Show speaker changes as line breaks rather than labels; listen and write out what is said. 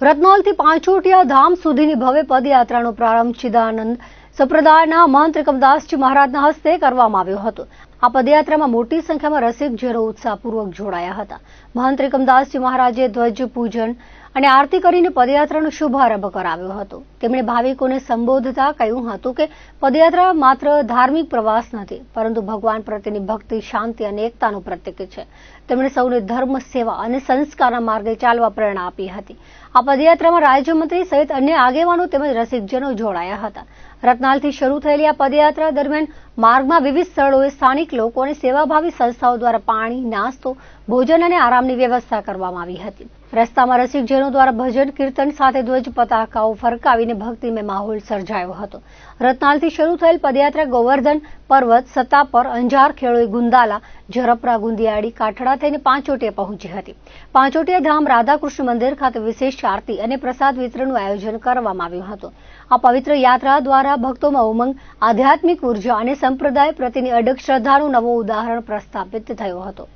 રત્નાલથી પાંચોટિયા ધામ સુધીની ભવ્ય પદયાત્રાનો પ્રારંભ ચિદાનંદ સંપ્રદાયના મહંત ત્રિકમદાસજી મહારાજના હસ્તે કરવામાં આવ્યો હતો। આ પદયાત્રામાં મોટી સંખ્યામાં રસિકજનો ઉત્સાહપૂર્વક જોડાયા હતા। મહંત ત્રિકમદાસજી મહારાજે ધ્વજ પૂજન અને આરતી કરીને પદયાત્રાનો શુભારંભ કરાવ્યો હતો। તેમણે ભાવિકોને સંબોધતા કહ્યું હતું કે પદયાત્રા માત્ર ધાર્મિક પ્રવાસ નથી, પરંતુ ભગવાન પ્રત્યેની ભક્તિ, શાંતિ અને એકતાનું પ્રતીક છે। તેમણે સૌને ધર્મ, સેવા અને સંસ્કારના માર્ગે ચાલવા પ્રેરણા આપી હતી। આ પદયાત્રામાં રાજ્યમંત્રી સહિત અન્ય આગેવાનો તેમજ રસિકજનો જોડાયા હતા। રત્નાલથી શરૂ થયેલી આ પદયાત્રા દરમિયાન માર્ગમાં વિવિધ સ્થળોએ સ્થાનિક લોકો અને સેવાભાવી સંસ્થાઓ દ્વારા પાણી, નાસ્તો, ભોજન અને આરામની વ્યવસ્થા કરવામાં આવી હતી। રસ્તામાં રસિકજનો દ્વારા ભજન કીર્તન સાથે ધ્વજ પતાકાઓ ફરકાવીને ભક્તિમય માહોલ સર્જાયો હતો। રત્નાલથી શરૂ થયેલ પદયાત્રા ગોવર્ધન પર્વત, સત્તાપર, અંજાર, ખેડોઈ, ગુંદાલા, ઝરપરા, ગુંદિયાળી, કાઠડા થઈને પાંચોટિયા પહોંચી હતી। પાંચોટિયા ધામ રાધાકૃષ્ણ મંદિર ખાતે વિશેષ આરતી અને પ્રસાદ વિતરણનું આયોજન કરવામાં આવ્યું હતું। આ પવિત્ર યાત્રા દ્વારા ભક્તોમાં ઉમંગ, આધ્યાત્મિક ઉર્જા અને સંપ્રદાય પ્રત્યેની અડગ શ્રદ્ધાનું નવું ઉદાહરણ પ્રસ્થાપિત થયો હતો।